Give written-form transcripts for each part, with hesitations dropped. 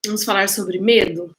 Vamos falar sobre medo?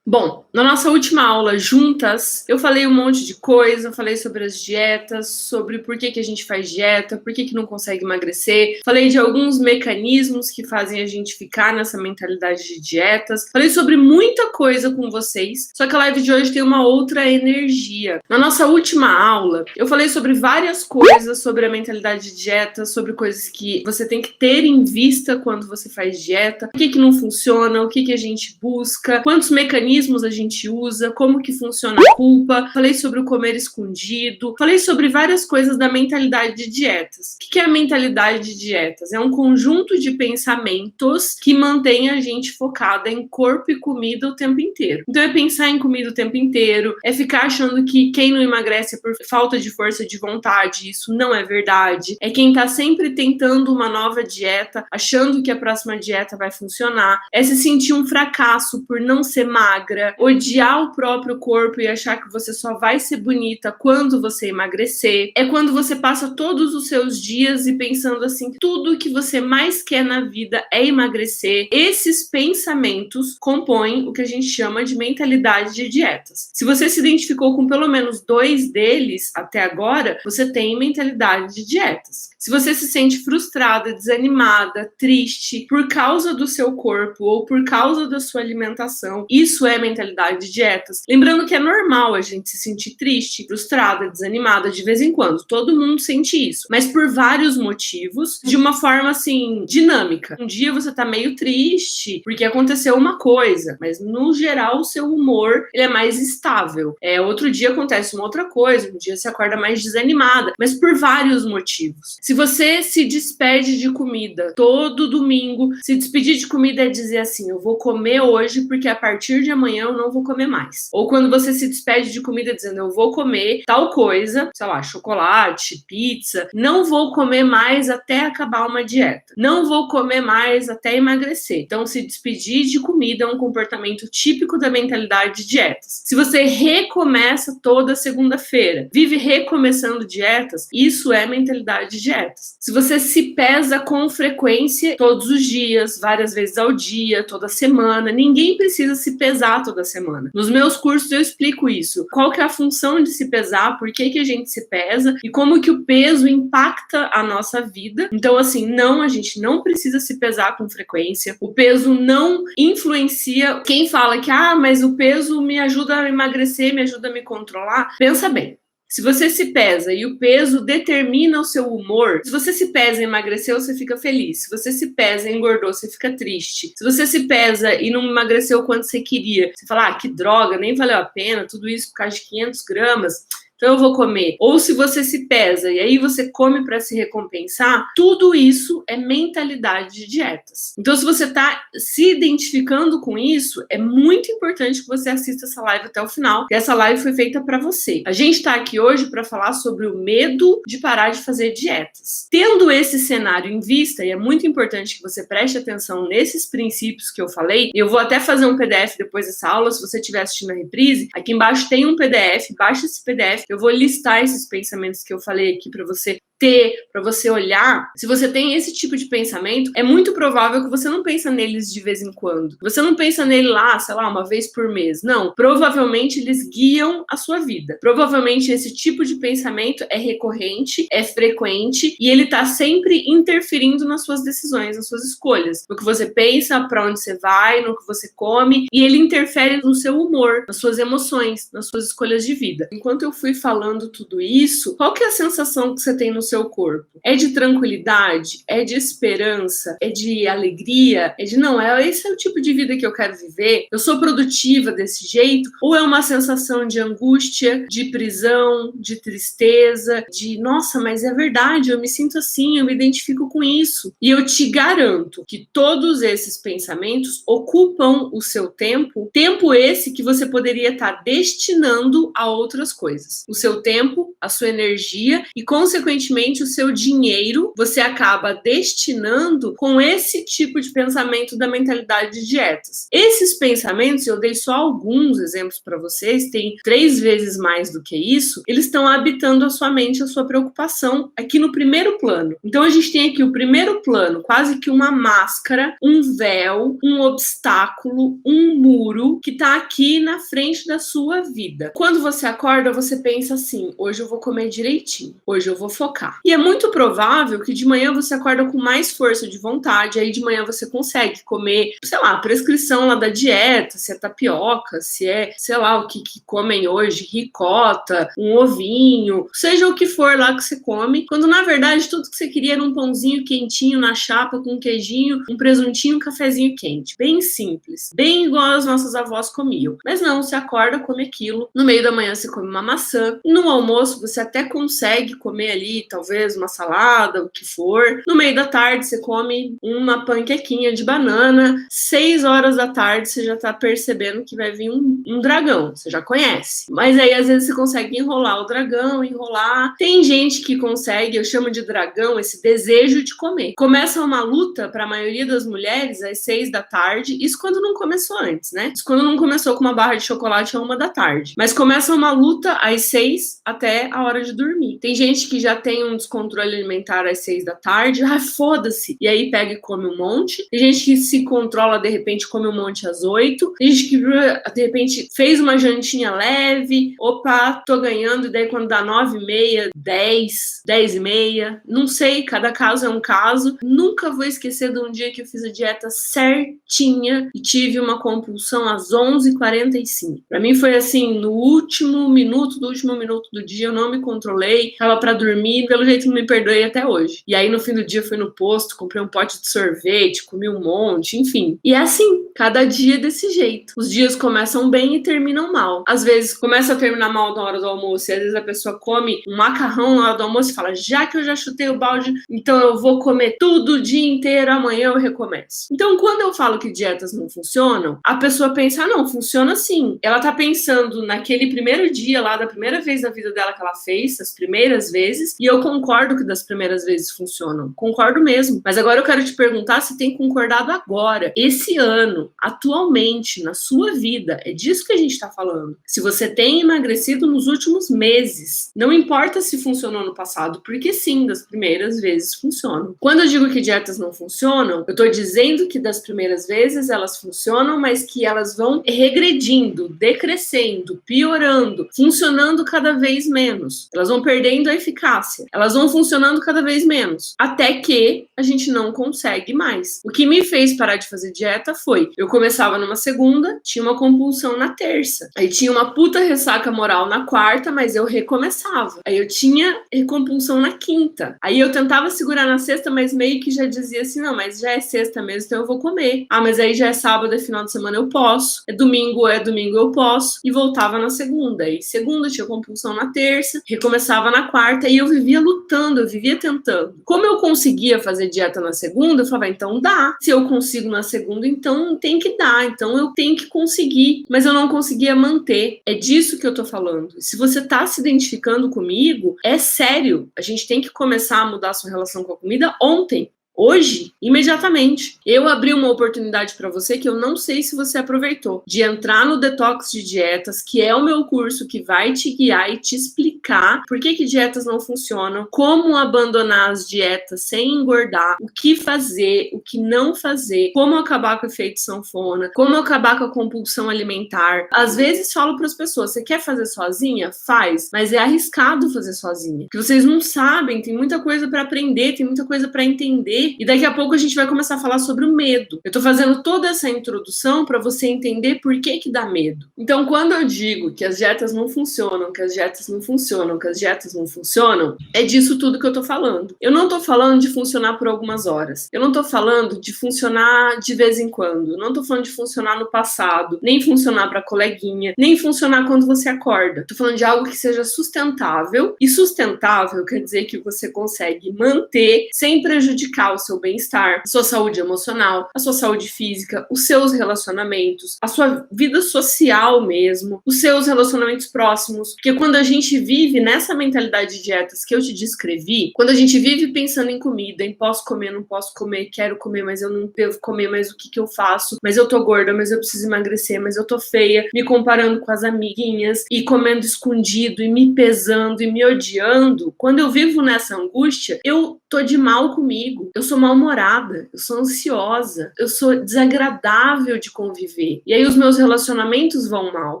Bom, na nossa última aula juntas, eu falei um monte de coisa, falei sobre as dietas, sobre por que a gente faz dieta, por que não consegue emagrecer, falei de alguns mecanismos que fazem a gente ficar nessa mentalidade de dietas, falei sobre muita coisa com vocês, só que a live de hoje tem uma outra energia. Na nossa última aula, eu falei sobre várias coisas sobre a mentalidade de dieta, sobre coisas que você tem que ter em vista quando você faz dieta, o que não funciona, o que a gente busca, quantos mecanismos a gente usa, como que funciona a culpa, falei sobre o comer escondido, falei sobre várias coisas da mentalidade de dietas. O que é a mentalidade de dietas? É um conjunto de pensamentos que mantém a gente focada em corpo e comida o tempo inteiro. Então é pensar em comida o tempo inteiro, é ficar achando que quem não emagrece é por falta de força de vontade, isso não é verdade. É quem tá sempre tentando uma nova dieta, achando que a próxima dieta vai funcionar, é se sentir um fracasso por não ser magra, odiar o próprio corpo e achar que você só vai ser bonita quando você emagrecer. É quando você passa todos os seus dias e pensando assim, tudo que você mais quer na vida é emagrecer. Esses pensamentos compõem o que a gente chama de mentalidade de dietas. Se você se identificou com pelo menos 2 deles até agora, você tem mentalidade de dietas. Se você se sente frustrada, desanimada, triste por causa do seu corpo ou por causa da sua alimentação, isso é mentalidade de dietas. Lembrando que é normal a gente se sentir triste, frustrada, desanimada de vez em quando. Todo mundo sente isso. Mas por vários motivos, de uma forma assim, dinâmica. Um dia você tá meio triste porque aconteceu uma coisa, mas no geral o seu humor ele é mais estável. Outro dia acontece uma outra coisa, um dia você acorda mais desanimada, mas por vários motivos. Se você se despede de comida todo domingo, se despedir de comida é dizer assim, eu vou comer hoje porque a partir de amanhã eu não vou comer mais. Ou quando você se despede de comida dizendo eu vou comer tal coisa, sei lá, chocolate, pizza, não vou comer mais até acabar uma dieta. Não vou comer mais até emagrecer. Então, se despedir de comida é um comportamento típico da mentalidade de dietas. Se você recomeça toda segunda-feira, vive recomeçando dietas, isso é mentalidade de dietas. Se você se pesa com frequência, todos os dias, várias vezes ao dia, toda semana, ninguém precisa se pesar toda semana. Nos meus cursos eu explico isso. Qual que é a função de se pesar, por que a gente se pesa e como que o peso impacta a nossa vida. Então, assim, não, a gente não precisa se pesar com frequência. O peso não influencia. Quem fala que, mas o peso me ajuda a emagrecer, me ajuda a me controlar, pensa bem. Se você se pesa e o peso determina o seu humor, se você se pesa e emagreceu, você fica feliz. Se você se pesa e engordou, você fica triste. Se você se pesa e não emagreceu quanto você queria, você fala, que droga, nem valeu a pena, tudo isso por causa de 500 gramas. Então eu vou comer. Ou se você se pesa e aí você come para se recompensar, tudo isso é mentalidade de dietas. Então se você tá se identificando com isso, é muito importante que você assista essa live até o final, porque essa live foi feita para você. A gente tá aqui hoje para falar sobre o medo de parar de fazer dietas. Tendo esse cenário em vista, e é muito importante que você preste atenção nesses princípios que eu falei, eu vou até fazer um PDF depois dessa aula, se você estiver assistindo a reprise, aqui embaixo tem um PDF, baixa esse PDF, eu vou listar esses pensamentos que eu falei aqui para você ter, para você olhar. Se você tem esse tipo de pensamento, é muito provável que você não pensa neles de vez em quando. Você não pensa nele lá, sei lá, uma vez por mês. Não, provavelmente eles guiam a sua vida. Provavelmente esse tipo de pensamento é recorrente, é frequente e ele tá sempre interferindo nas suas decisões, nas suas escolhas. No que você pensa, para onde você vai, no que você come, e ele interfere no seu humor, nas suas emoções, nas suas escolhas de vida. Enquanto eu fui falando tudo isso, qual que é a sensação que você tem no seu corpo? É de tranquilidade? É de esperança? É de alegria? É de não, esse é o tipo de vida que eu quero viver? Eu sou produtiva desse jeito? Ou é uma sensação de angústia, de prisão, de tristeza, de nossa, mas é verdade, eu me sinto assim, eu me identifico com isso. E eu te garanto que todos esses pensamentos ocupam o seu tempo esse que você poderia estar destinando a outras coisas. O seu tempo, a sua energia e, consequentemente, consequentemente, o seu dinheiro você acaba destinando com esse tipo de pensamento da mentalidade de dietas. Esses pensamentos, eu dei só alguns exemplos para vocês, tem 3 vezes mais do que isso, eles estão habitando a sua mente, a sua preocupação aqui no primeiro plano. Então a gente tem aqui o primeiro plano, quase que uma máscara, um véu, um obstáculo, um muro que está aqui na frente da sua vida. Quando você acorda, você pensa assim: hoje eu vou comer direitinho, hoje eu vou focar. E é muito provável que de manhã você acorda com mais força de vontade, aí de manhã você consegue comer, sei lá, a prescrição lá da dieta, se é tapioca, se é, sei lá, o que comem hoje, ricota, um ovinho, seja o que for lá que você come, quando na verdade tudo que você queria era um pãozinho quentinho na chapa com um queijinho, um presuntinho, um cafezinho quente. Bem simples, bem igual as nossas avós comiam. Mas não, você acorda, come aquilo, no meio da manhã você come uma maçã, no almoço você até consegue comer ali, talvez uma salada, o que for, no meio da tarde você come uma panquequinha de banana, 6 horas da tarde você já tá percebendo que vai vir um dragão, você já conhece. Mas aí às vezes você consegue enrolar o dragão, enrolar. Tem gente que consegue, eu chamo de dragão, esse desejo de comer. Começa uma luta para a maioria das mulheres às 6 da tarde, isso quando não começou antes, né? Isso quando não começou com uma barra de chocolate à 1 da tarde. Mas começa uma luta às 6 até a hora de dormir. Tem gente que já tem um descontrole alimentar às 6 da tarde, foda-se. E aí pega e come um monte. Tem gente que se controla, de repente come um monte às 8. Tem gente que de repente fez uma jantinha leve, opa, tô ganhando, e daí quando dá 9h30, 10, 10h30, não sei, cada caso é um caso. Nunca vou esquecer de um dia que eu fiz a dieta certinha e tive uma compulsão às 11h45. Pra mim foi assim, no último minuto do dia, eu não me controlei, tava pra dormir, pelo jeito não me perdoei até hoje. E aí no fim do dia fui no posto, comprei um pote de sorvete, comi um monte, enfim. E é assim, cada dia desse jeito. Os dias começam bem e terminam mal. Às vezes começa a terminar mal na hora do almoço, e às vezes a pessoa come um macarrão na hora do almoço e fala: já que eu já chutei o balde, então eu vou comer tudo o dia inteiro, amanhã eu recomeço. Então quando eu falo que dietas não funcionam, a pessoa pensa: ah, não, funciona sim. Ela tá pensando naquele primeiro dia lá, da primeira vez na vida dela que ela fez, as primeiras vezes, e eu concordo que das primeiras vezes funcionam. Concordo mesmo. Mas agora eu quero te perguntar se tem concordado agora, esse ano, atualmente, na sua vida. É disso que a gente tá falando. Se você tem emagrecido nos últimos meses, não importa se funcionou no passado, porque sim, das primeiras vezes funcionam. Quando eu digo que dietas não funcionam, eu tô dizendo que das primeiras vezes elas funcionam, mas que elas vão regredindo, decrescendo, piorando, funcionando cada vez menos. Elas vão perdendo a eficácia. Elas vão funcionando cada vez menos. Até que a gente não consegue mais. O que me fez parar de fazer dieta foi: eu começava numa segunda, tinha uma compulsão na terça. Aí tinha uma puta ressaca moral na quarta, mas eu recomeçava. Aí eu tinha compulsão na quinta. Aí eu tentava segurar na sexta, mas meio que já dizia assim: não, mas já é sexta mesmo, então eu vou comer. Ah, mas aí já é sábado, é final de semana, eu posso. É domingo, eu posso. E voltava na segunda. Aí segunda tinha compulsão na terça, recomeçava na quarta, e eu vivia lutando, eu vivia tentando. Como eu conseguia fazer dieta na segunda, eu falava: então dá. Se eu consigo na segunda, então tem que dar. Então eu tenho que conseguir. Mas eu não conseguia manter. É disso que eu tô falando. Se você tá se identificando comigo, é sério. A gente tem que começar a mudar a sua relação com a comida ontem. Hoje, imediatamente. Eu abri uma oportunidade para você que eu não sei se você aproveitou, de entrar no Detox de Dietas, que é o meu curso que vai te guiar e te explicar por que dietas não funcionam, como abandonar as dietas sem engordar, o que fazer, o que não fazer, como acabar com o efeito sanfona, como acabar com a compulsão alimentar. Às vezes falo para as pessoas: você quer fazer sozinha? Faz, mas é arriscado fazer sozinha, porque vocês não sabem, tem muita coisa para aprender, tem muita coisa para entender. E daqui a pouco a gente vai começar a falar sobre o medo. Eu tô fazendo toda essa introdução para você entender por que dá medo. Então, quando eu digo que as dietas não funcionam, que as dietas não funcionam, que as dietas não funcionam, é disso tudo que eu tô falando. Eu não tô falando de funcionar por algumas horas. Eu não tô falando de funcionar de vez em quando. Eu não tô falando de funcionar no passado, nem funcionar para coleguinha, nem funcionar quando você acorda. Tô falando de algo que seja sustentável. E sustentável quer dizer que você consegue manter sem prejudicar o seu bem-estar, a sua saúde emocional, a sua saúde física, os seus relacionamentos, a sua vida social mesmo, os seus relacionamentos próximos. Porque quando a gente vive nessa mentalidade de dietas que eu te descrevi, quando a gente vive pensando em comida, em posso comer, não posso comer, quero comer, mas eu não devo comer, mas o que eu faço? Mas eu tô gorda, mas eu preciso emagrecer, mas eu tô feia, me comparando com as amiguinhas e comendo escondido e me pesando e me odiando. Quando eu vivo nessa angústia, eu tô de mal comigo, eu sou mal-humorada, eu sou ansiosa, eu sou desagradável de conviver. E aí os meus relacionamentos vão mal.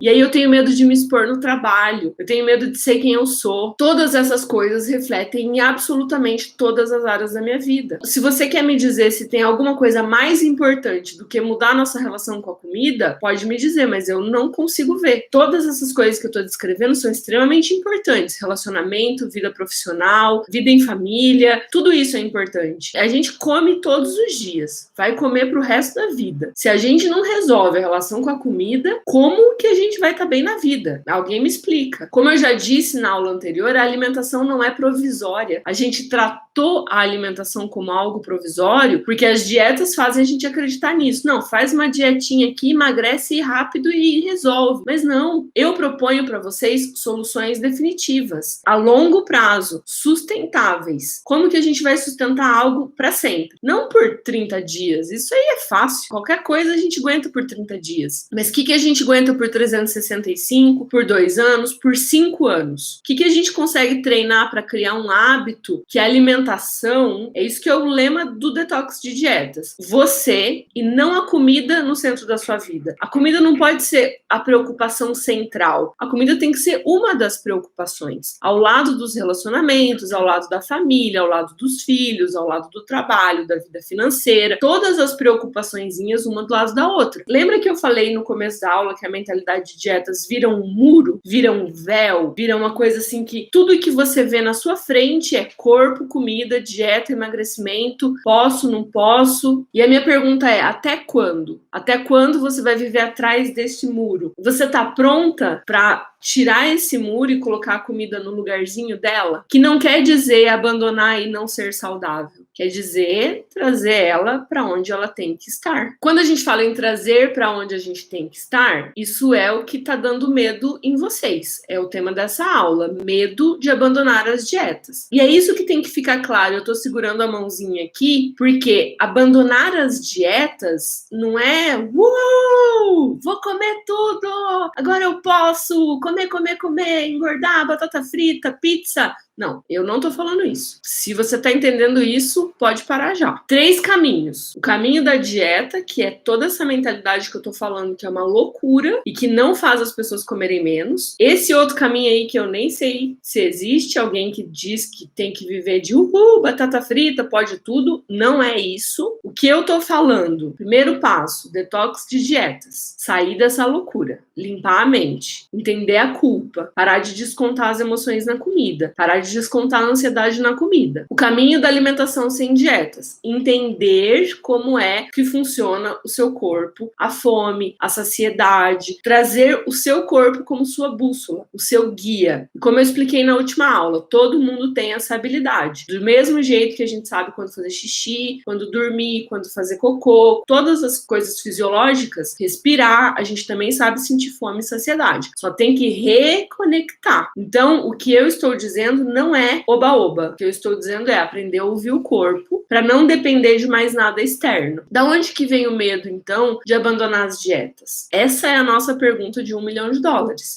E aí eu tenho medo de me expor no trabalho, eu tenho medo de ser quem eu sou. Todas essas coisas refletem em absolutamente todas as áreas da minha vida. Se você quer me dizer se tem alguma coisa mais importante do que mudar a nossa relação com a comida, pode me dizer, mas eu não consigo ver. Todas essas coisas que eu tô descrevendo são extremamente importantes. Relacionamento, vida profissional, vida em família, tudo isso é importante. A gente come todos os dias, vai comer pro resto da vida. Se a gente não resolve a relação com a comida, como que a gente vai estar bem na vida? Alguém me explica. Como eu já disse na aula anterior, a alimentação não é provisória. A gente tratou a alimentação como algo provisório porque as dietas fazem a gente acreditar nisso. Não, faz uma dietinha aqui, emagrece rápido e resolve. Mas não, eu proponho para vocês soluções definitivas, a longo prazo, sustentáveis. Como que a gente vai sustentar algo para sempre? Não por 30 dias, isso aí é fácil. Qualquer coisa a gente aguenta por 30 dias. Mas o que a gente aguenta por 365, por 2 anos, por 5 anos? O que a gente consegue treinar para criar um hábito que a alimentação, é isso que é o lema do detox de dietas. Você e não a comida no centro da sua vida. A comida não pode ser a preocupação central. A comida tem que ser uma das preocupações. Ao lado dos relacionamentos, ao lado da família, ao lado dos filhos, ao lado do trabalho, da vida financeira. Todas as preocupaçõezinhas uma do lado da outra. Lembra que eu falei no começo da aula que a mentalidade de dietas vira um muro, vira um véu, vira uma coisa assim que tudo que você vê na sua frente é corpo, comida, dieta, emagrecimento, posso, não posso. E a minha pergunta é, até quando? Até quando você vai viver atrás desse muro? Você tá pronta para tirar esse muro e colocar a comida no lugarzinho dela? Que não quer dizer abandonar e não ser saudável. Quer dizer trazer ela para onde ela tem que estar. Quando a gente fala em trazer para onde a gente tem que estar, isso é o que tá dando medo em vocês. É o tema dessa aula, medo de abandonar as dietas. E é isso que tem que ficar claro. Eu tô segurando a mãozinha aqui, porque abandonar as dietas não é vou comer tudo, agora eu posso comer, engordar, batata frita, pizza. Não, eu não tô falando isso. Se você tá entendendo isso, pode parar já. 3 caminhos. O caminho da dieta, que é toda essa mentalidade que eu tô falando, que é uma loucura e que não faz as pessoas comerem menos. Esse outro caminho aí que eu nem sei se existe alguém que diz que tem que viver de batata frita, pode tudo. Não é isso. O que eu tô falando? Primeiro passo, detox de dietas. Sair dessa loucura. Limpar a mente. Entender a culpa. Parar de descontar as emoções na comida. Parar de descontar a ansiedade na comida. O caminho da alimentação sem dietas. Entender como é que funciona o seu corpo, a fome, a saciedade. Trazer o seu corpo como sua bússola, o seu guia. E como eu expliquei na última aula, todo mundo tem essa habilidade. Do mesmo jeito que a gente sabe quando fazer xixi, quando dormir, quando fazer cocô, todas as coisas fisiológicas, respirar, a gente também sabe sentir fome e saciedade. Só tem que reconectar. Então, o que eu estou dizendo não é oba-oba. O que eu estou dizendo é aprender a ouvir o corpo para não depender de mais nada externo. Da onde que vem o medo, então, de abandonar as dietas? Essa é a nossa pergunta de $1 milhão.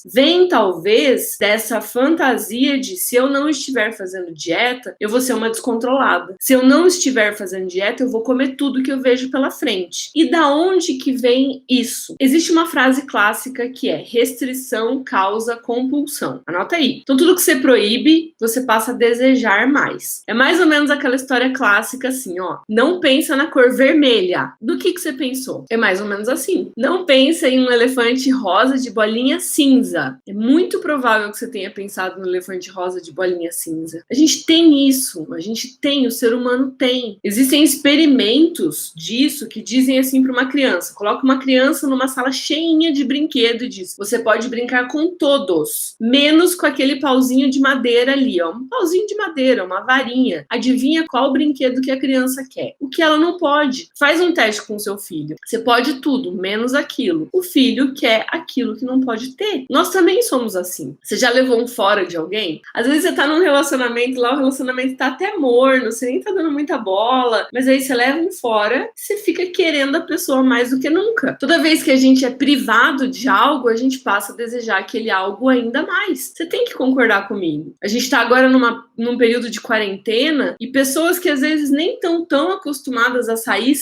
Vem, talvez, dessa fantasia de se eu não estiver fazendo dieta, eu vou ser uma descontrolada. Se eu não estiver fazendo dieta, eu vou comer tudo que eu vejo pela frente. E da onde que vem isso? Existe uma frase clássica que é restrição causa compulsão. Anota aí. Então, tudo que você proíbe, você passa a desejar mais. É mais ou menos aquela história clássica assim, ó. Não pensa na cor vermelha. Do que você pensou? É mais ou menos assim. Não pensa em um elefante rosa de bolinha cinza. É muito provável que você tenha pensado no elefante rosa de bolinha cinza. A gente tem isso. A gente tem, o ser humano tem. Existem experimentos disso que dizem assim para uma criança. Coloca uma criança numa sala cheinha de brinquedo e diz, você pode brincar com todos, menos com aquele pauzinho de madeira ali, aí, ó, um pauzinho de madeira, uma varinha. Adivinha qual brinquedo que a criança quer? O que ela não pode. Faz um teste com o seu filho. Você pode tudo, menos aquilo. O filho quer aquilo que não pode ter. Nós também somos assim. Você já levou um fora de alguém? Às vezes você tá num relacionamento lá, o relacionamento tá até morno, você nem tá dando muita bola, mas aí você leva um fora, você fica querendo a pessoa mais do que nunca. Toda vez que a gente é privado de algo, a gente passa a desejar aquele algo ainda mais. Você tem que concordar comigo. A gente tá agora num período de quarentena e pessoas que às vezes nem estão tão acostumadas a sair,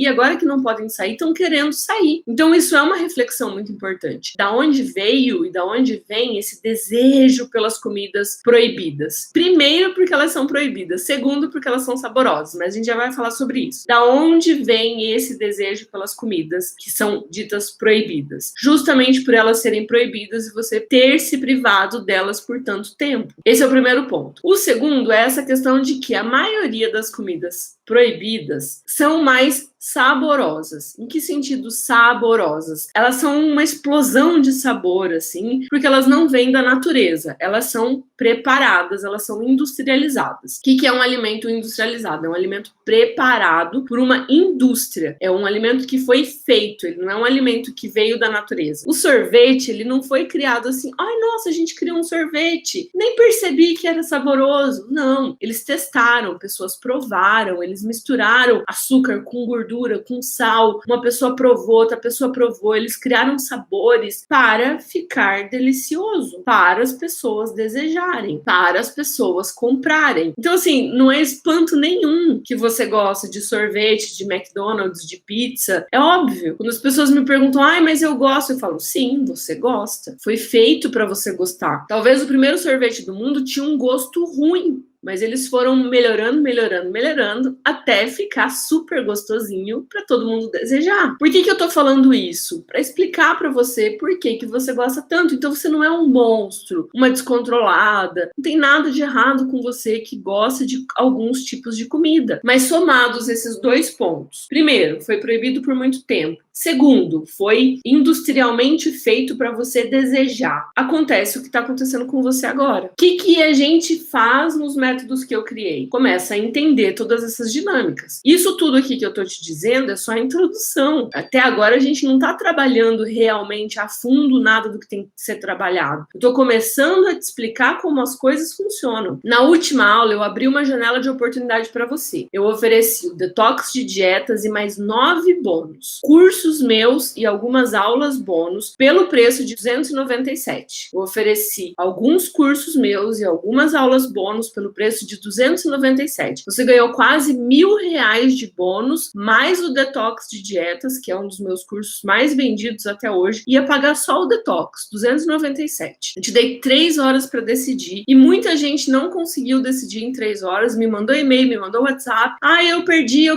agora que não podem sair, estão querendo sair. Então isso é uma reflexão muito importante. Da onde veio e da onde vem esse desejo pelas comidas proibidas? Primeiro, porque elas são proibidas. Segundo, porque elas são saborosas. Mas a gente já vai falar sobre isso. Da onde vem esse desejo pelas comidas que são ditas proibidas? Justamente por elas serem proibidas e você ter se privado delas por tanto tempo. Esse é o primeiro ponto. O segundo é essa questão de que a maioria das comidas proibidas são mais saborosas. Em que sentido saborosas? Elas são uma explosão de sabor, assim, porque elas não vêm da natureza. Elas são preparadas, elas são industrializadas. O que é um alimento industrializado? É um alimento preparado por uma indústria. É um alimento que foi feito, ele não é um alimento que veio da natureza. O sorvete, ele não foi criado assim, ai, nossa, a gente criou um sorvete, nem percebi que era saboroso. Não, eles testaram, pessoas provaram, eles misturaram açúcar com gordura, com sal, uma pessoa provou, outra pessoa provou, eles criaram sabores para ficar delicioso, para as pessoas desejarem, para as pessoas comprarem. Então, assim, não é espanto nenhum que você gosta de sorvete, de McDonald's, de pizza. É óbvio. Quando as pessoas me perguntam, ai, mas eu gosto, eu falo, sim, você gosta. Foi feito para você gostar. Talvez o primeiro sorvete do mundo tinha um gosto ruim, mas eles foram melhorando, até ficar super gostosinho para todo mundo desejar. Por que eu tô falando isso? Para explicar para você por que você gosta tanto. Então você não é um monstro, uma descontrolada. Não tem nada de errado com você que gosta de alguns tipos de comida. Mas somados esses dois pontos. Primeiro, foi proibido por muito tempo. Segundo, foi industrialmente feito para você desejar. Acontece o que está acontecendo com você agora. O que a gente faz nos métodos que eu criei? Começa a entender todas essas dinâmicas. Isso tudo aqui que eu tô te dizendo é só a introdução. Até agora a gente não tá trabalhando realmente a fundo nada do que tem que ser trabalhado. Eu tô começando a te explicar como as coisas funcionam. Na última aula eu abri uma janela de oportunidade para você. Eu ofereci o detox de dietas e mais 9 bônus. Cursos meus e algumas aulas bônus pelo preço de R$297. Eu ofereci alguns cursos meus e algumas aulas bônus pelo preço de R$297. Você ganhou quase R$1.000 de bônus, mais o detox de dietas, que é um dos meus cursos mais vendidos até hoje, ia pagar só o detox, R$297. Eu te dei 3 horas para decidir e muita gente não conseguiu decidir em 3 horas, me mandou e-mail, me mandou WhatsApp, eu perdi,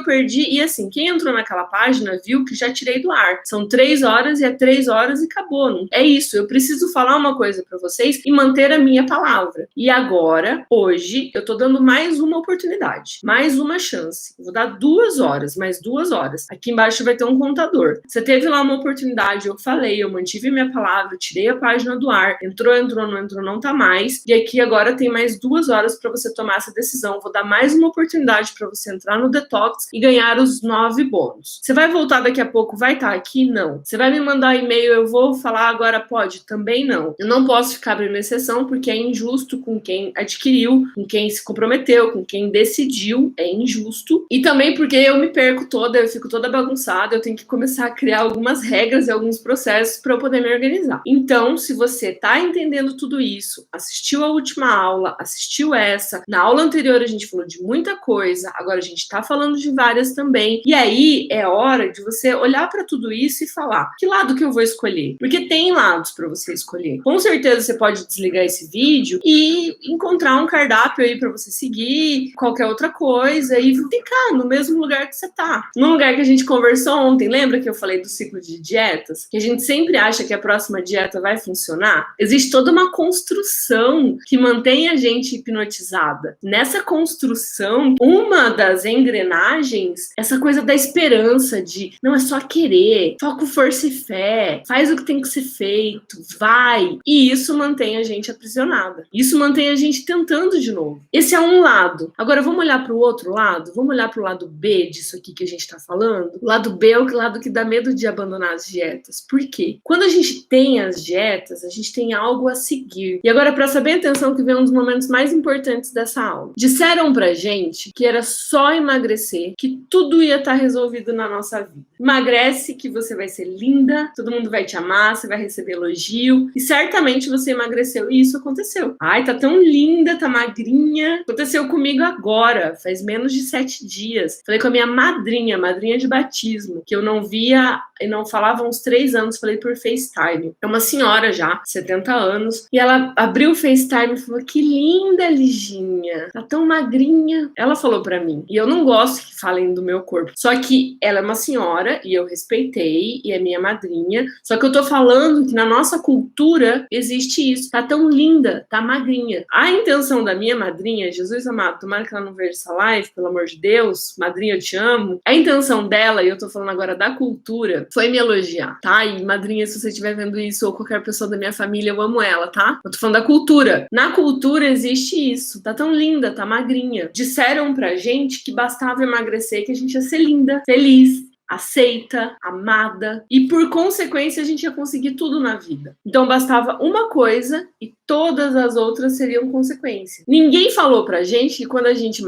e assim, quem entrou naquela página viu que já tirei do ar. São 3 horas e é 3 horas e acabou. Não é isso, eu preciso falar uma coisa para vocês e manter a minha palavra. E agora, hoje, eu tô dando mais uma oportunidade, mais uma chance. Eu vou dar 2 horas, mais 2 horas. Aqui embaixo vai ter um contador. Você teve lá uma oportunidade, eu falei, eu mantive minha palavra, tirei a página do ar, entrou, não tá mais. E aqui agora tem mais 2 horas para você tomar essa decisão. Vou dar mais uma oportunidade para você entrar no detox e ganhar os 9 bônus. Você vai voltar daqui a pouco, vai estar aqui? Não. Você vai me mandar e-mail, eu vou falar agora, pode? Também não. Eu não posso ficar abrindo exceção porque é injusto com quem adquiriu, com quem se comprometeu, com quem decidiu, é injusto. E também porque eu me perco toda, eu fico toda bagunçada, eu tenho que começar a criar algumas regras e alguns processos para eu poder me organizar. Então, se você tá entendendo tudo isso, assistiu a última aula, assistiu essa, na aula anterior a gente falou de muita coisa, agora a gente tá falando de várias também, e aí é hora de você olhar para tudo isso e falar, que lado que eu vou escolher? Porque tem lados para você escolher. Com certeza você pode desligar esse vídeo e encontrar um cardápio aí para você seguir, qualquer outra coisa, e ficar no mesmo lugar que você tá. No lugar que a gente conversou ontem, lembra que eu falei do ciclo de dietas? Que a gente sempre acha que a próxima dieta vai funcionar? Existe toda uma construção que mantém a gente hipnotizada. Nessa construção, uma das engrenagens, essa coisa da esperança de, não é só querer querer, foco, força e fé, faz o que tem que ser feito, vai. E isso mantém a gente aprisionada. Isso mantém a gente tentando de novo. Esse é um lado. Agora vamos olhar para o outro lado? Vamos olhar para o lado B disso aqui que a gente está falando? O lado B é o lado que dá medo de abandonar as dietas. Por quê? Quando a gente tem as dietas, a gente tem algo a seguir. E agora presta bem atenção que vem um dos momentos mais importantes dessa aula. Disseram pra gente que era só emagrecer, que tudo ia estar resolvido na nossa vida. Emagrece que você vai ser linda, todo mundo vai te amar, você vai receber elogio. E certamente você emagreceu e isso aconteceu. Ai, tá tão linda, tá magrinha. Aconteceu comigo agora, faz menos de 7 dias. Falei com a minha madrinha de batismo, que eu não via e não falava há uns 3 anos, falei por FaceTime. É uma senhora já, 70 anos, e ela abriu o FaceTime e falou: que linda, Liginha, tá tão magrinha. Ela falou pra mim, e eu não gosto que falem do meu corpo, só que ela é uma senhora, e eu respeitei, e é minha madrinha, só que eu tô falando que na nossa cultura existe isso, tá tão linda, tá magrinha. A intenção da minha madrinha, Jesus amado, tomara que ela não veja essa live, pelo amor de Deus, madrinha, eu te amo. A intenção dela, e eu tô falando agora da cultura, foi me elogiar, tá? E madrinha, se você estiver vendo isso, ou qualquer pessoa da minha família, eu amo ela, tá? Eu tô falando da cultura. Na cultura existe isso. Tá tão linda, tá magrinha. Disseram pra gente que bastava emagrecer, que a gente ia ser linda, feliz, aceita, amada, e por consequência a gente ia conseguir tudo na vida. Então bastava uma coisa e todas as outras seriam consequência. Ninguém falou pra gente que quando a gente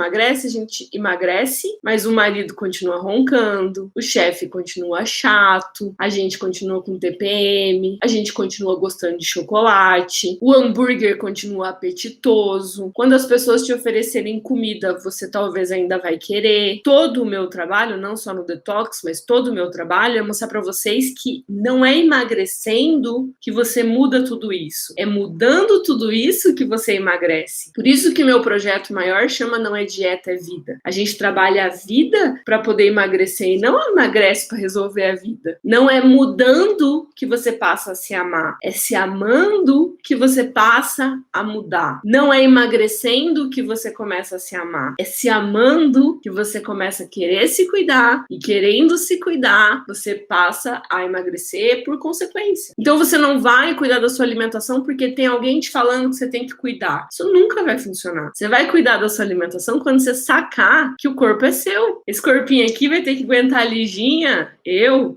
emagrece, mas o marido continua roncando, o chefe continua chato, a gente continua com TPM, a gente continua gostando de chocolate, o hambúrguer continua apetitoso. Quando as pessoas te oferecerem comida, você talvez ainda vai querer. Todo o meu trabalho, não só no detox, mas todo o meu trabalho é mostrar pra vocês que não é emagrecendo que você muda tudo isso, é mudando tudo isso que você emagrece. Por isso que meu projeto maior chama Não é Dieta, é Vida. A gente trabalha a vida para poder emagrecer e não emagrece para resolver a vida. Não é mudando que você passa a se amar, é se amando que você passa a mudar. Não é emagrecendo que você começa a se amar, é se amando que você começa a querer se cuidar, e querendo se cuidar, você passa a emagrecer por consequência. Então você não vai cuidar da sua alimentação porque tem alguém te falando que você tem que cuidar. Isso nunca vai funcionar. Você vai cuidar da sua alimentação quando você sacar que o corpo é seu. Esse corpinho aqui vai ter que aguentar a Liginha,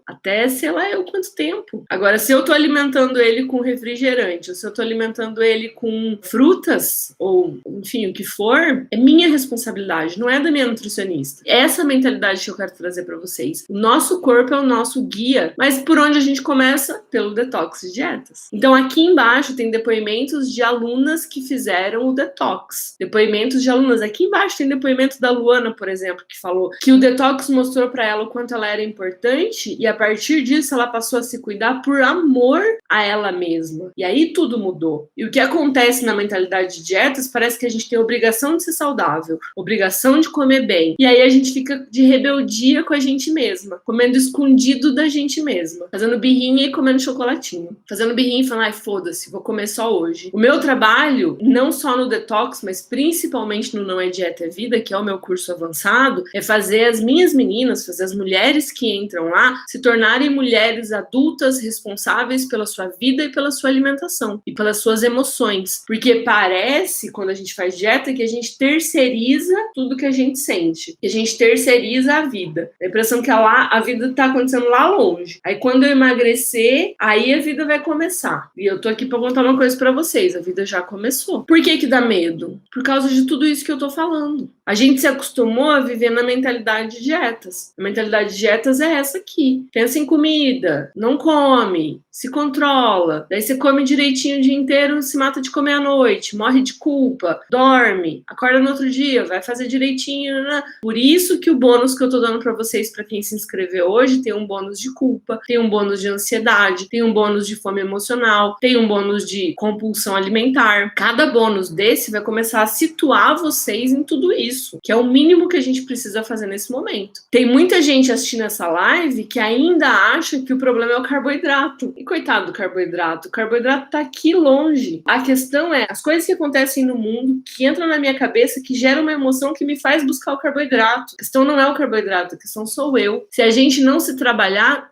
até sei lá eu quanto tempo. Agora, se eu tô alimentando ele com refrigerante, ou se eu tô alimentando ele com frutas, ou enfim, o que for, é minha responsabilidade, não é da minha nutricionista. É essa mentalidade que eu quero trazer pra vocês. O nosso corpo é o nosso guia, mas por onde a gente começa? Pelo detox de dietas. Então aqui embaixo tem depoimentos de alunas que fizeram o detox. Depoimentos de alunas. Aqui embaixo tem depoimento da Luana, por exemplo, que falou que o detox mostrou pra ela o quanto ela era importante e a partir disso ela passou a se cuidar por amor a ela mesma. E aí tudo mudou. E o que acontece na mentalidade de dietas, parece que a gente tem obrigação de ser saudável, obrigação de comer bem. E aí a gente fica de rebeldia com a gente mesma, comendo escondido da gente mesma, fazendo birrinha e comendo chocolatinho, fazendo birrinha e falando: ai, foda-se, vou comer só hoje. O meu trabalho, não só no detox, mas principalmente no Não é Dieta, é Vida, que é o meu curso avançado, é fazer as minhas meninas, fazer as mulheres que entram lá, se tornarem mulheres adultas responsáveis pela sua vida e pela sua alimentação e pelas suas emoções. Porque parece, quando a gente faz dieta, que a gente terceiriza tudo que a gente sente, que a gente terceiriza a vida. A impressão que a vida tá acontecendo lá longe. Aí quando eu emagrecer, aí a vida vai começar. E eu tô aqui pra contar uma coisa pra vocês, a vida já começou. Por que dá medo? Por causa de tudo isso que eu tô falando. A gente se acostumou a viver na mentalidade de dietas. A mentalidade de dietas é essa aqui. Pensa em comida, não come, se controla. Daí você come direitinho o dia inteiro, se mata de comer à noite, morre de culpa, dorme, acorda no outro dia, vai fazer direitinho, né? Por isso que o bônus que eu tô dando pra vocês, pra quem se inscreveu hoje, tem um bônus de culpa, tem um bônus de ansiedade, tem um bônus de fome emocional, tem um bônus de compulsão alimentar. Cada bônus desse vai começar a situar vocês em tudo isso, que é o mínimo que a gente precisa fazer nesse momento. Tem muita gente assistindo essa live que ainda acha que o problema é o carboidrato. E coitado do carboidrato, o carboidrato tá aqui longe. A questão é as coisas que acontecem no mundo, que entram na minha cabeça, que geram uma emoção que me faz buscar o carboidrato. A questão não é o carboidrato, a questão sou eu. Se a gente não se trabalhar,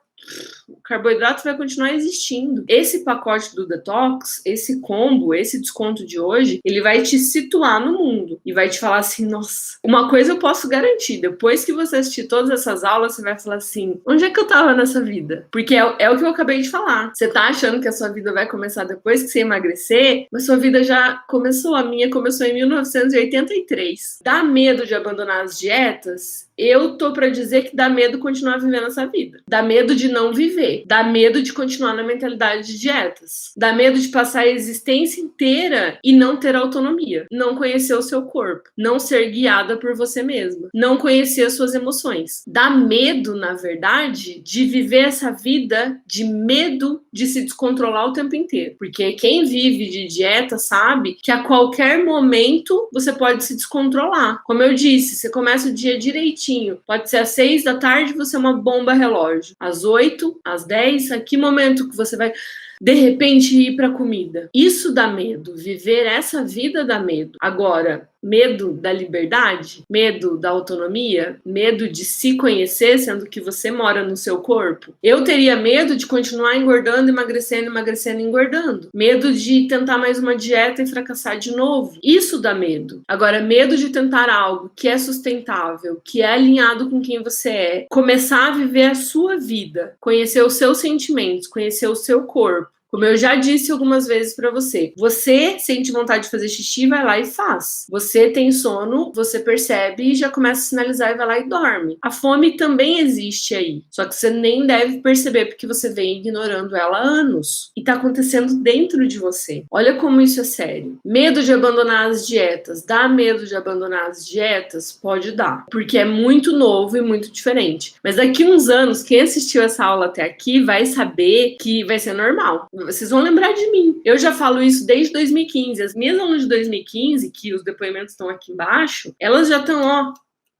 O carboidrato vai continuar existindo. Esse pacote do detox, esse combo, esse desconto de hoje, ele vai te situar no mundo e vai te falar assim, nossa, uma coisa eu posso garantir, depois que você assistir todas essas aulas, você vai falar assim, onde é que eu tava nessa vida? Porque é o que eu acabei de falar. Você tá achando que a sua vida vai começar depois que você emagrecer, mas sua vida já começou. A minha começou em 1983. Dá medo de abandonar as dietas? Eu tô pra dizer que dá medo continuar vivendo essa vida. Dá medo de não viver. Dá medo de continuar na mentalidade de dietas. Dá medo de passar a existência inteira e não ter autonomia. Não conhecer o seu corpo. Não ser guiada por você mesma. Não conhecer as suas emoções. Dá medo, na verdade, de viver essa vida de medo de se descontrolar o tempo inteiro. Porque quem vive de dieta sabe que a qualquer momento você pode se descontrolar. Como eu disse, você começa o dia direitinho. Pode ser às 6 da tarde, você é uma bomba relógio. Às 8, às 10, a que momento que você vai de repente ir para comida? Isso dá medo. Viver essa vida dá medo. Agora, medo da liberdade, medo da autonomia, medo de se conhecer, sendo que você mora no seu corpo. Eu teria medo de continuar engordando, emagrecendo, emagrecendo, engordando. Medo de tentar mais uma dieta e fracassar de novo. Isso dá medo. Agora, medo de tentar algo que é sustentável, que é alinhado com quem você é, começar a viver a sua vida, conhecer os seus sentimentos, conhecer o seu corpo. Como eu já disse algumas vezes pra você, você sente vontade de fazer xixi, vai lá e faz. Você tem sono, você percebe e já começa a sinalizar e vai lá e dorme. A fome também existe aí, só que você nem deve perceber porque você vem ignorando ela há anos. E tá acontecendo dentro de você. Olha como isso é sério. Medo de abandonar as dietas. Dá medo de abandonar as dietas? Pode dar, porque é muito novo e muito diferente. Mas daqui uns anos, quem assistiu essa aula até aqui vai saber que vai ser normal. Vocês vão lembrar de mim. Eu já falo isso desde 2015. As minhas alunas de 2015, que os depoimentos estão aqui embaixo, elas já estão, ó,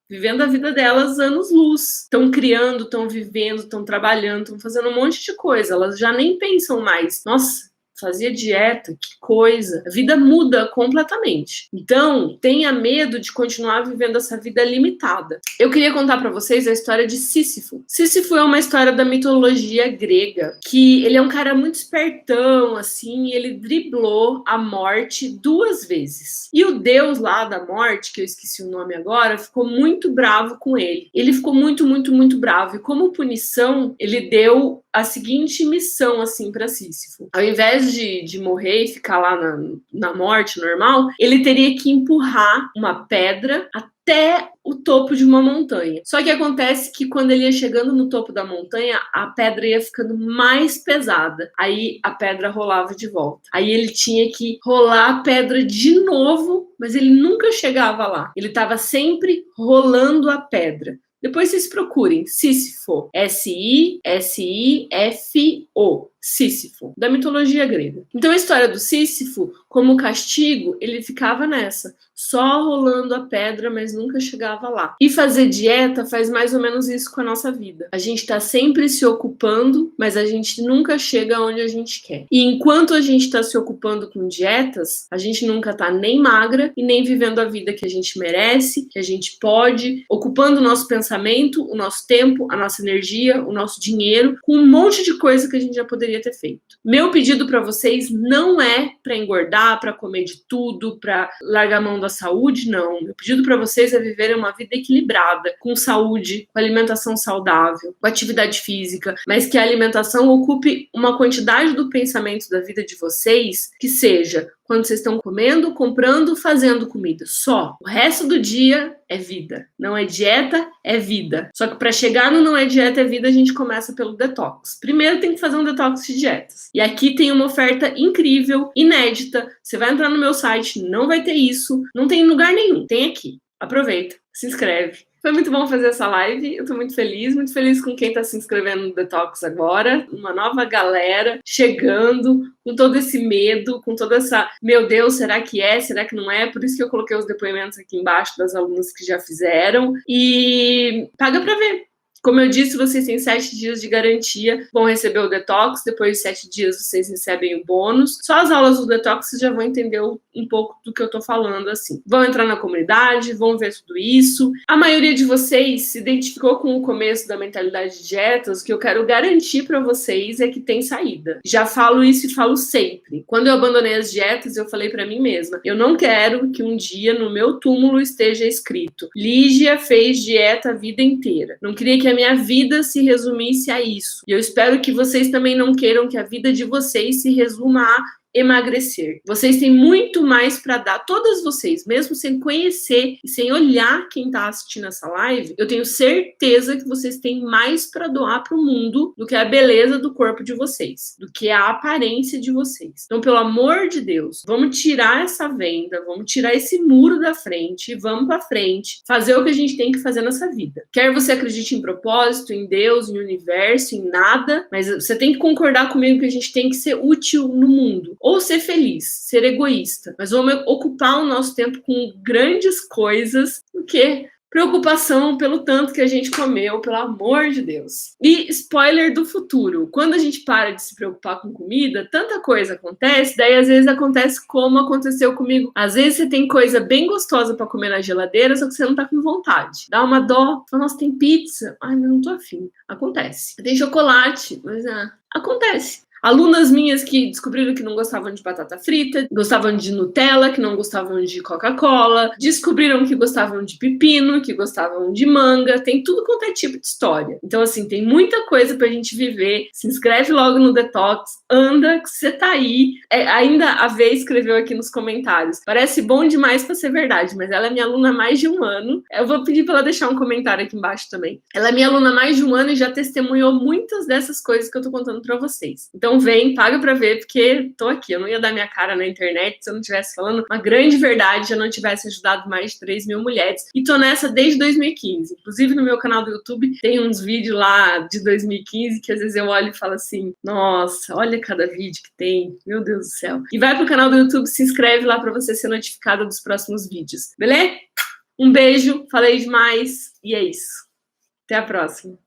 vivendo a vida delas anos-luz. Estão criando, estão vivendo, estão trabalhando, estão fazendo um monte de coisa. Elas já nem pensam mais. Nossa, fazia dieta, que coisa. A vida muda completamente. Então, tenha medo de continuar vivendo essa vida limitada. Eu queria contar pra vocês a história de Sísifo. Sísifo é uma história da mitologia grega, que ele é um cara muito espertão, assim, e ele driblou a morte 2 vezes. E o deus lá da morte, que eu esqueci o nome agora, ficou muito bravo com ele. Ele ficou muito, muito, muito bravo. E como punição, ele deu a seguinte missão, assim, pra Sísifo. Ao invés de morrer e ficar lá na morte normal, ele teria que empurrar uma pedra até o topo de uma montanha. Só que acontece que quando ele ia chegando no topo da montanha, a pedra ia ficando mais pesada. Aí a pedra rolava de volta. Aí ele tinha que rolar a pedra de novo, mas ele nunca chegava lá. Ele estava sempre rolando a pedra. Depois vocês procurem Sísifo, S-I-S-I-F-O, Sísifo, da mitologia grega. Então a história do Sísifo, como castigo, ele ficava nessa, só rolando a pedra, mas nunca chegava lá. E fazer dieta faz mais ou menos isso com a nossa vida. A gente tá sempre se ocupando, mas a gente nunca chega onde a gente quer. E enquanto a gente tá se ocupando com dietas, a gente nunca tá nem magra e nem vivendo a vida que a gente merece, que a gente pode, ocupando o nosso pensamento, o nosso tempo, a nossa energia, o nosso dinheiro, com um monte de coisa que a gente já poderia ter feito. Meu pedido para vocês não é para engordar, para comer de tudo, para largar a mão da saúde, não. Meu pedido para vocês é viverem uma vida equilibrada, com saúde, com alimentação saudável, com atividade física, mas que a alimentação ocupe uma quantidade do pensamento da vida de vocês que seja quando vocês estão comendo, comprando, fazendo comida. Só. O resto do dia é vida. Não é dieta, é vida. Só que para chegar no não é dieta, é vida, a gente começa pelo detox. Primeiro tem que fazer um detox de dietas. E aqui tem uma oferta incrível, inédita. Você vai entrar no meu site, não vai ter isso. Não tem em lugar nenhum. Tem aqui. Aproveita. Se inscreve. Foi muito bom fazer essa live, eu tô muito feliz com quem tá se inscrevendo no Detox agora, uma nova galera chegando, com todo esse medo, com toda essa, meu Deus, será que é, será que não é? Por isso que eu coloquei os depoimentos aqui embaixo das alunas que já fizeram, e paga pra ver. Como eu disse, vocês têm 7 dias de garantia, vão receber o detox, depois de 7 dias vocês recebem o bônus. Só as aulas do detox vocês já vão entender um pouco do que eu tô falando, assim. Vão entrar na comunidade, vão ver tudo isso. A maioria de vocês se identificou com o começo da mentalidade de dietas. O que eu quero garantir para vocês é que tem saída. Já falo isso e falo sempre. Quando eu abandonei as dietas, eu falei para mim mesma, eu não quero que um dia no meu túmulo esteja escrito: Lígia fez dieta a vida inteira. Não queria que a minha vida se resumisse a isso. E eu espero que vocês também não queiram que a vida de vocês se resuma a emagrecer. Vocês têm muito mais para dar, todas vocês, mesmo sem conhecer e sem olhar quem tá assistindo essa live, eu tenho certeza que vocês têm mais para doar para o mundo do que a beleza do corpo de vocês, do que a aparência de vocês. Então, pelo amor de Deus, vamos tirar essa venda, vamos tirar esse muro da frente, vamos para frente, fazer o que a gente tem que fazer nessa vida. Quer você acredite em propósito, em Deus, em universo, em nada, mas você tem que concordar comigo que a gente tem que ser útil no mundo. Ou ser feliz, ser egoísta. Mas vamos ocupar o nosso tempo com grandes coisas do que preocupação pelo tanto que a gente comeu, pelo amor de Deus. E spoiler do futuro. Quando a gente para de se preocupar com comida, tanta coisa acontece, daí às vezes acontece como aconteceu comigo. Às vezes você tem coisa bem gostosa pra comer na geladeira, só que você não tá com vontade. Dá uma dó. Fala, nossa, tem pizza. Ai, mas não tô afim. Acontece. Tem chocolate, mas acontece. Alunas minhas que descobriram que não gostavam de batata frita, gostavam de Nutella, que não gostavam de Coca-Cola, descobriram que gostavam de pepino, que gostavam de manga, tem tudo quanto é tipo de história. Então, assim, tem muita coisa pra gente viver. Se inscreve logo no Detox, anda, que você tá aí. Ainda a Vê escreveu aqui nos comentários. Parece bom demais pra ser verdade, mas ela é minha aluna há mais de 1 ano. Eu vou pedir pra ela deixar um comentário aqui embaixo também. Ela é minha aluna há mais de 1 ano e já testemunhou muitas dessas coisas que eu tô contando pra vocês. Então vem, paga pra ver, porque tô aqui. Eu não ia dar minha cara na internet se eu não estivesse falando uma grande verdade, se eu não tivesse ajudado mais de 3 mil mulheres. E tô nessa desde 2015. Inclusive no meu canal do YouTube tem uns vídeos lá de 2015 que às vezes eu olho e falo assim, nossa, olha cada vídeo que tem, meu Deus do céu. E vai pro canal do YouTube, se inscreve lá pra você ser notificada dos próximos vídeos. Beleza? Um beijo, falei demais e é isso. Até a próxima.